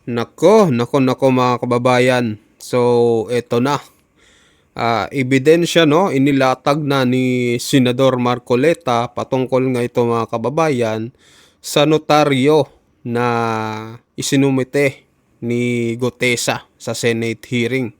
Nako mga kababayan. So, eto na. Ebidensya no, inilatag na ni Senador Marcoleta patungkol nga ito mga kababayan sa notaryo na isinumite ni Gutesa sa Senate hearing.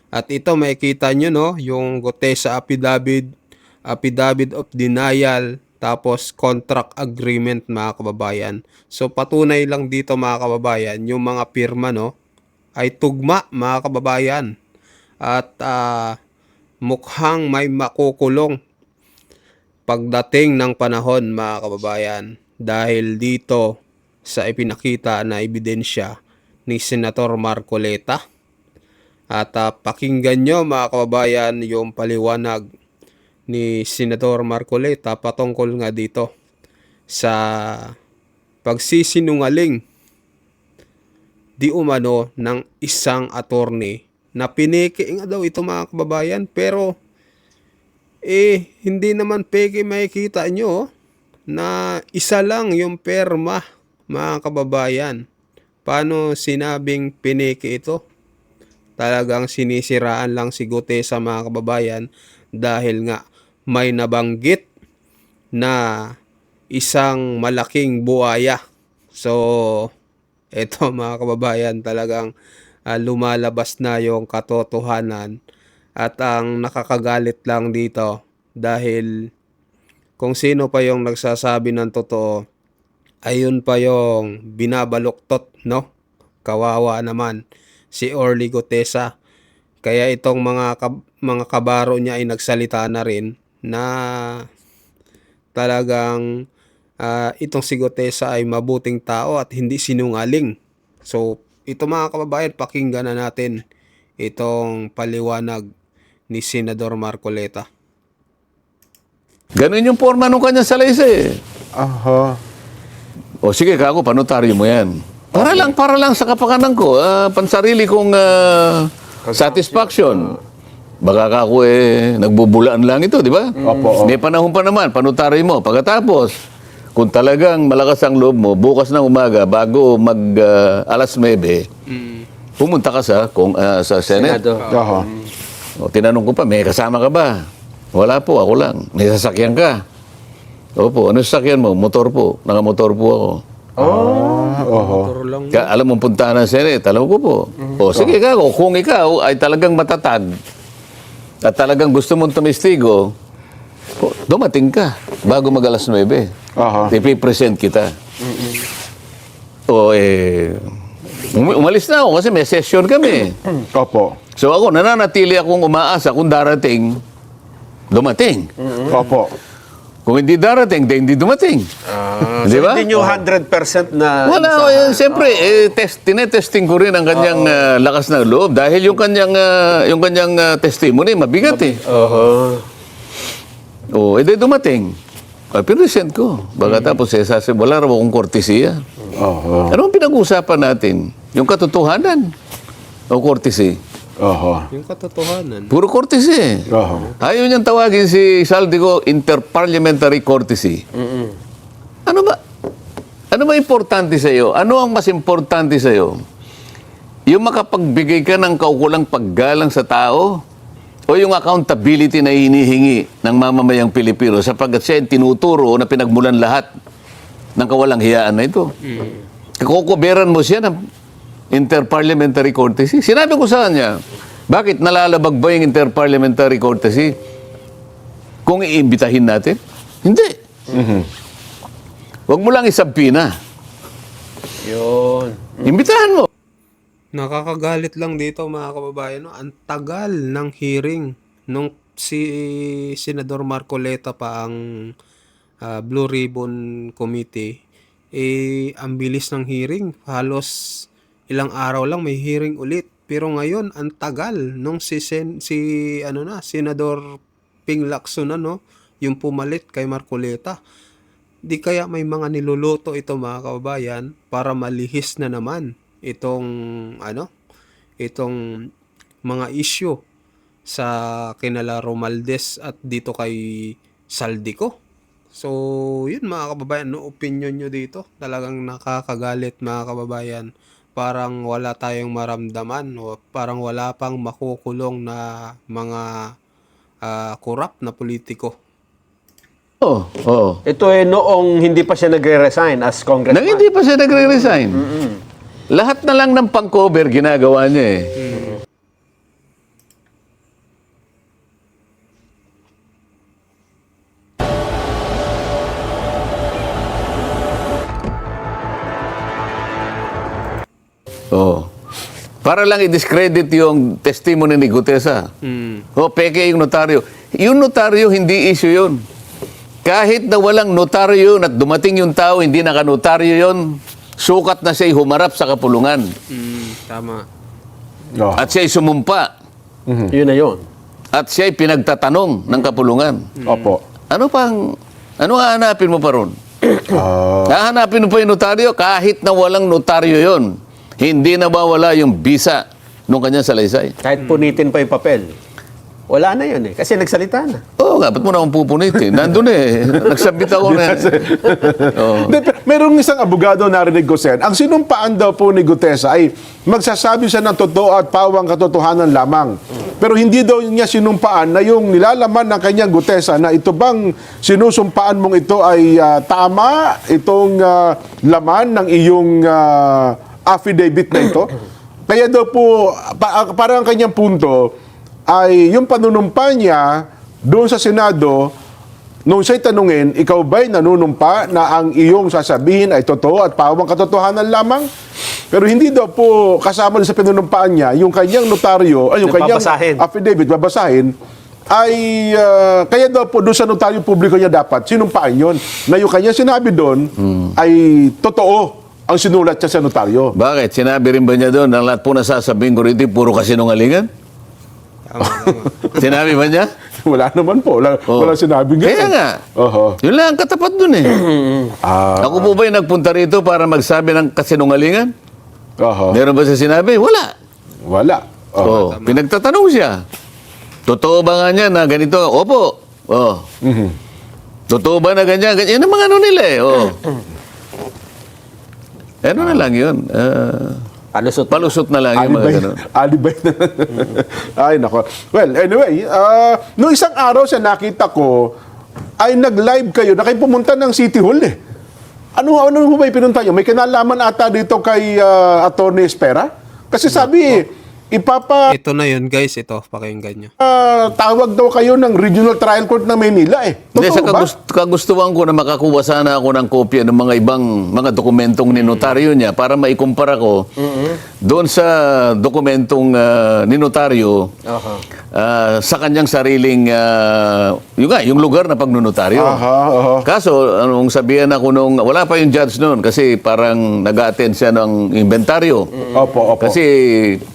At ito makikita nyo no, yung Gutesa affidavit of denial, tapos contract agreement mga kababayan. So patunay lang dito mga kababayan, yung mga pirma no ay tugma mga kababayan. At mukhang may makukulong pagdating ng panahon mga kababayan dahil dito sa ipinakita na ebidensya ni Senator Marcoleta. At pakinggan nyo mga kababayan yung paliwanag ni Senador Marcoleta patungkol nga dito sa pagsisinungaling di umano ng isang attorney na pineke nga daw ito mga kababayan, pero hindi naman peke. Makikita nyo na isa lang yung perma mga kababayan. Paano sinabing pineke ito? Talagang sinisiraan lang si Gutesa mga kababayan dahil nga may nabanggit na isang malaking buhaya. So, eto mga kababayan, talagang lumalabas na yung katotohanan. At ang nakakagalit lang dito dahil kung sino pa yung nagsasabi ng totoo, ayun pa yung binabaluktot, no? Kawawa naman si Orly Gutesa. Kaya itong mga kabaro niya ay nagsalita na rin na talagang itong si Gutesa ay mabuting tao at hindi sinungaling. So, ito mga kababayan, pakinggan na natin itong paliwanag ni Senador Marcoleta. Ganun yung forma nung kanya sa laysa Aha. O sige, kako, panotaryo mo yan. Para lang sa kapakanan ko, pansarili kong satisfaction. Baka kako nagbubulaan lang ito, di ba? Opo. May panahon pa naman, panutaryo mo. Pagkatapos, kung talagang malakas ang loob mo, bukas ng umaga, bago alas 9, pumunta ka sa Senate. Aha. O, tinanong ko pa, may kasama ka ba? Wala po, ako lang. May sasakyan ka? Opo, ano sasakyan mo? Motor po. Nakamotor po ako. Oho. Turo lang. Alam mo puntahan ng Senate, alam ko po. O sige ka, kung ikaw ay talagang matatag at talagang gusto mong tumistigo, dumating ka bago mag-alas 9. Aha. Ipipresent kita. O umalis na ako kasi may session kami. Opo. So ako, nananatili akong umaasa kung dumating. Opo. Kung hindi darating, hindi dumating. Di ba? Hindi nyo 100% na... Wala, siyempre, tinetesting ko rin ang kanyang lakas ng loob dahil yung kanyang testimony, mabigat eh. Edi dumating. Pinesent ko. Baka tapos sasabi, wala raw akong kortesiya. Oho. Ano ang pinag-uusapan natin? Yung katotohanan o kortesi? Oho. Yung katotohanan. Puro courtesy. Oho. Ayaw niyang tawagin si Saldico interparliamentary courtesy. Ano ba? Ano ba importante sa iyo? Ano ang mas importante sa iyo? Yung makapagbigay ka ng kaukulang paggalang sa tao o yung accountability na hinihingi ng mamamayang Pilipino sapagkat siya yung tinuturo na pinagmulan lahat ng kawalang hiyaan na ito. Kukuberan mo siya ng interparliamentary courtesy. Sinabi ko sa kanya, bakit nalalabag ba yung interparliamentary courtesy kung iimbitahin natin? Hindi. Huwag mo lang isabpina. Yun. Imbitahan mo. Nakakagalit lang dito mga kababayan, no? Ang tagal ng hearing nung si Senador Marcoleta pa ang Blue Ribbon Committee. Ang bilis ng hearing. Halos ilang araw lang may hearing ulit. Pero ngayon, ang tagal nung Senador Ping Lacson no, yung pumalit kay Marcoleta. Di kaya may mga niluluto ito mga kababayan para malihis na naman itong mga issue sa kinala Romualdez at dito kay Saldico. So, yun mga kababayan, no, opinion nyo dito. Talagang nakakagalit mga kababayan. parang wala tayong maramdaman o parang wala pang makukulong na mga korap na politiko. Oo, oo. Ito noong hindi pa siya nagre-resign as congressman. Nang hindi pa siya nagre-resign. Lahat na lang ng pang-cover ginagawa niya eh. Oh. Para lang i-discredit yung testimony ni Gutesa. O, peke yung notaryo. Yung notaryo, hindi issue yun. Kahit na walang notaryo at dumating yung tao, hindi nakanotaryo yun, sukat na siya'y humarap sa kapulungan. Tama. Oh. At siya'y sumumpa. Yun na yun. At siya'y pinagtatanong ng kapulungan. Opo. Ano hahanapin mo pa ron? Ah, Hahanapin mo pa yung notaryo kahit na walang notaryo yon. Hindi nawawala yung bisa nung kanyang salaysay. Kahit punitin pa yung papel. Wala na yun kasi nagsalita na. Oo nga, ba't mo na akong pupunitin? Nandun nagsabit ako na. Oo. Merong isang abogado narinig ko, Sen. Ang sinumpaan daw po ni Gutesa ay magsasabi siya ng totoo at pawang katotohanan lamang. Pero hindi daw niya sinumpaan na yung nilalaman ng kanyang Gutesa na ito bang sinusumpaan mong ito ay tama, itong laman ng iyong affidavit na ito. Kaya daw po, parang ang kanyang punto ay yung panunumpa niya doon sa Senado, nung siya'y tanungin, ikaw ba'y nanunumpa na ang iyong sasabihin ay totoo at pawang katotohanan lamang? Pero hindi daw po kasama sa pinunumpaan niya, yung kanyang notaryo, ay yung kanyang Babasahin. affidavit, babasahin, ay kaya daw po doon sa notaryo publiko niya dapat sinumpaan yon na yung kanyang sinabi doon ay totoo ang sinulat niya sa notaryo. Bakit? Sinabi rin ba niya doon, ang lahat po nasasabihin ko rito, puro kasinungalingan? Tama. Sinabi ba niya? Wala naman po. Wala sinabing ganun. Kaya nga. Oho. Yun lang ang katapat doon eh. Ako po ba'y nagpunta rito para magsabi ng kasinungalingan? Oho. Meron ba siya sinabi? Wala. Wala. Oho. Pinagtatanong siya. Totoo ba nga niya na ganito? Opo. Oh. Totoo ba na ganyan? Yan ang mga ano nila eh. Oh. Ano na lang yun? Palusot na lang yung mga ganun. Alibay na. Ay, nako. Well, anyway, noong isang araw siya nakita ko, ay nag-live kayo na kayo pumunta ng City Hall eh. Ano ho ba pinunta nyo? May kinalaman ata dito kay Attorney Espera? Kasi sabi, Ito na yun guys, ito, pakinggan nyo. tawag daw kayo ng Regional Trial Court ng Maynila eh. Hindi, sa Totoo ba? kagustuhan ko na makakuha sana ako ng kopya ng mga ibang mga dokumentong ninotaryo niya para maikumpara ko doon sa dokumentong ninotaryo sa kanyang sariling yung lugar na pagnonotaryo. Aha. Kaso, anong sabihan ako nung, wala pa yung judge noon kasi parang nag-attend siya ng inventaryo. Opo. Kasi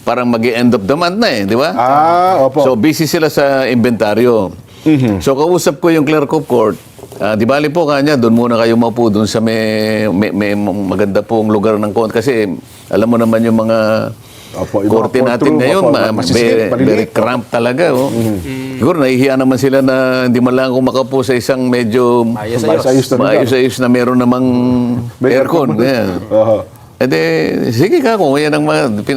parang mag-end of the month na eh, di ba? Opo. So, busy sila sa inventaryo. So, kausap ko yung clerk of court. Di bali po kanya, doon muna kayo maupo doon sa may maganda pong lugar ng court. Kasi, alam mo naman yung mga Opo, yung korte mga natin courtroom, ngayon, opo, masisikip, maliliit. very cramped talaga. Oh. Siguro, nahihiya naman sila na hindi man lang ako makaupo sa isang medyo maayos-ayos na meron namang May aircon. Ganyan. Oho. E de, sige ka, kung yan ang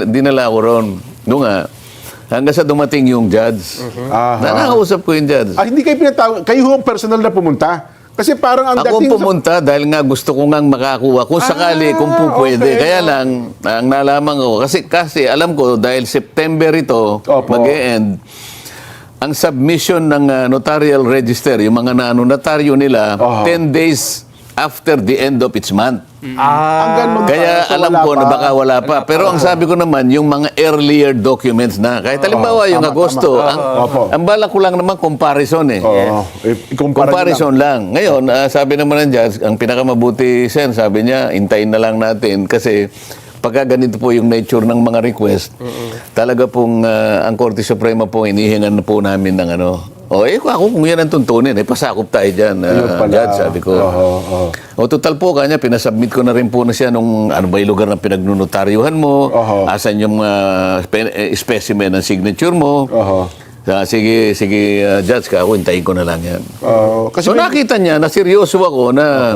dinala ko ron. Doon nga, hanggang sa dumating yung judge. Nakakausap ko yung judge. Hindi kayo pinatawag, kayo ho ang personal na pumunta. Kasi parang ang Ako dating pumunta dahil nga gusto ko nga makakuha kung sakali, kung pupwede. okay. Kaya lang, ang nalaman ko, kasi alam ko dahil September ito, Opo. mag-e-end, ang submission ng notarial register, yung mga notaryo nila, 10 days after the end of each month. ang ganun Kaya pa, so alam wala ko pa. na baka wala pa. Pero ang sabi ko naman, yung mga earlier documents na, kahit halimbawa yung tama, Agosto, Opo. ang balak ko lang naman comparison eh. Oo. Ikumpara Comparison lang. Ngayon, sabi naman ng judge, ang pinakamabuti, Sen, sabi niya, hintayin na lang natin kasi pagka ganito po yung nature ng mga request, talaga pong ang Korte Suprema po, inihingan na po namin ng ano. Ako kung yan ang tuntunin, pasakop tayo dyan, judge, sabi ko. O total po, kanya, pinasubmit ko na rin po na siya nung ano ba yung lugar na pinagnunotaryuhan mo, asan yung specimen ng signature mo. Sige, judge ka, ako, hintayin ko na lang yan. Kasi So nakita niya na seryoso ako na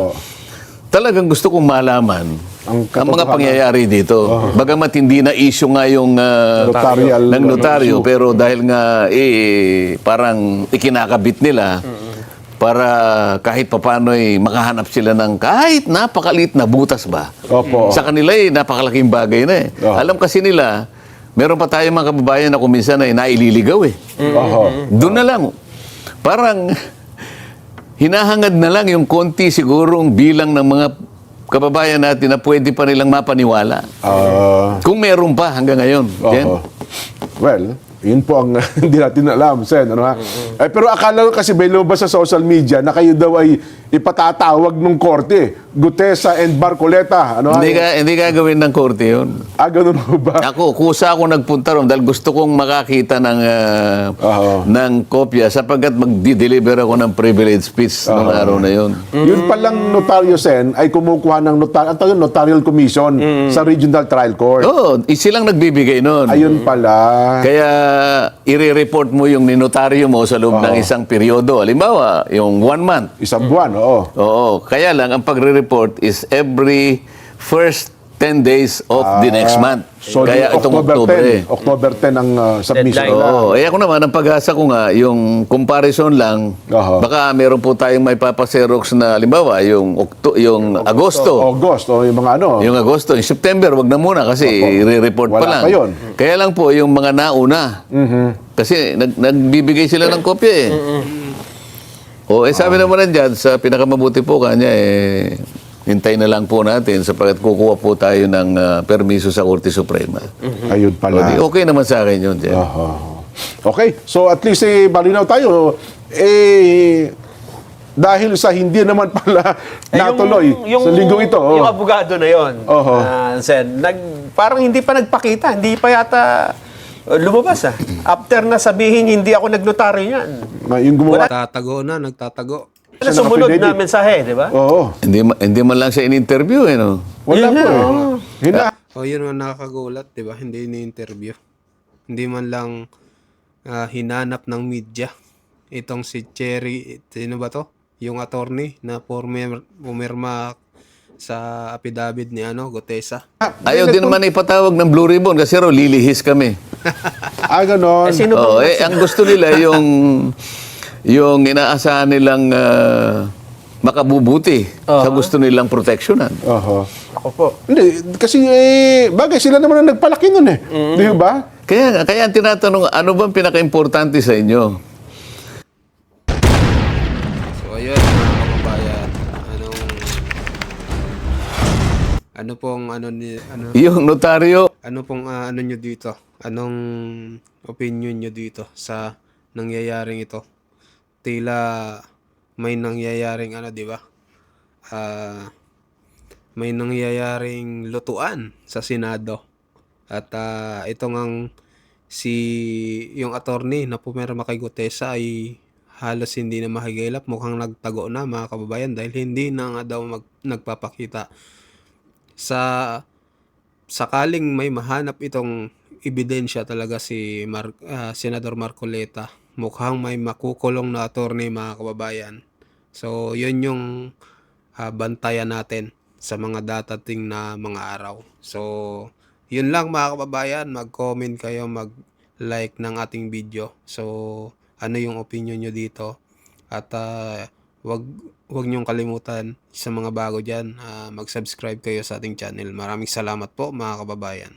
talagang gusto kong malaman ang mga katotohanan. pangyayari dito. Bagamat hindi na issue nga yung Notarial ng notaryo, issue. pero dahil nga parang ikinakabit nila para kahit papano'y makahanap sila ng kahit napakaliit na butas ba. Opo. Sa kanila napakalaking bagay na eh. Oh. Alam kasi nila, meron pa tayong mga kababayan na kuminsan ay naililigaw eh. Oho. Doon na lang. Parang hinahangad na lang yung konti sigurong bilang ng mga kababayan natin na pwede pa nilang mapaniwala. Kung meron pa hanggang ngayon. Ken? Oho. Well, yun po ang hindi natin alam, Sen. Ano, ha? Pero akala ko kasi may lumabas sa social media na kayo daw ay ipatatawag ng korte. Gutesa and Marcoleta. Ano, ha? Hindi gagawin ng korte yun. Ganun ho ba? Kusa ako nagpunta ron dahil gusto kong makakita ng kopya sapagkat mag-deliver ako ng privilege speech noong araw na yun. Yun palang notaryo, Sen, ay kumukuha ng notarial commission sa Regional Trial Court. Oo, silang nagbibigay nun. Ayun pala. Kaya i-report mo yung ninotaryo mo sa loob ng isang peryodo. Halimbawa, yung 1 month. Isang buwan, oo. Oo. Kaya lang, ang pagre-report is every first 10 days of the next month. So, Kaya itong Oktubre. October 10 ang submission. Deadline. Oo. Ako naman, ang pag-asa ko nga, yung comparison lang, Aha. baka meron po tayong may papaserox na, halimbawa, yung Agosto. August, o yung mga ano. Yung Agosto, yung September, wag na muna kasi i-report pa Wala lang. pa yun. Kaya lang po, yung mga nauna, kasi nagbibigay sila ng kopya eh. Sabi naman nandiyan, sa pinakamabuti po kanya hintay na lang po natin sapagkat kukuha po tayo ng permiso sa Korte Suprema. Ayun pala. Okay naman sa akin yun, Jeff. Okay, so at least malinaw tayo. Dahil sa hindi naman pala natuloy sa linggong ito. Yung abogado na yon, Oho. Sen, parang hindi pa nagpakita, hindi pa yata lumabas. After na sabihin, hindi ako nagnotaryo yan. Yung gumawa. Nagtatago. Ano Siya sumunod naka-affidavit. na mensahe, di ba? Oo. Hindi man lang siya in-interview, no? Wala Yun po na, eh. oo. Hina. Yun ang nakakagulat, di ba? Hindi ni-interview. Hindi man lang hinanap ng media. Itong si Cherry, sino ba to? Yung attorney na pumirma sa affidavit ni Gutesa. Ayaw din naman ipatawag ng Blue Ribbon kasi raw lilihis kami. Ganon. Sino ba? Ang gusto nila yung inaasahan nilang makabubuti sa gusto nilang proteksyonan. Oho. Ako po. Hindi, kasi bagay sila naman ang nagpalaki nun eh. Di ba? Kaya ang tinatanong, ano bang pinaka-importante sa inyo? So ayun mga kababayan, Yung notaryo, ano pong nyo dito? Anong opinion nyo dito sa nangyayaring ito? Tila may nangyayaring di ba? May nangyayaring lutuan sa Senado. At ito ngang yung attorney na pumirma kay Gutesa ay halos hindi na mahigilap. Mukhang nagtago na mga kababayan dahil hindi na nga daw nagpapakita. Sa sakaling may mahanap itong ebidensya talaga si Senador Marcoleta, mukhang may makukulong na attorney mga kababayan. So yun yung bantayan natin sa mga datating na mga araw. So yun lang mga kababayan, mag-comment kayo, mag-like ng ating video. So ano yung opinion nyo dito? At wag niyong kalimutan sa mga bago dyan, mag-subscribe kayo sa ating channel. Maraming salamat po mga kababayan.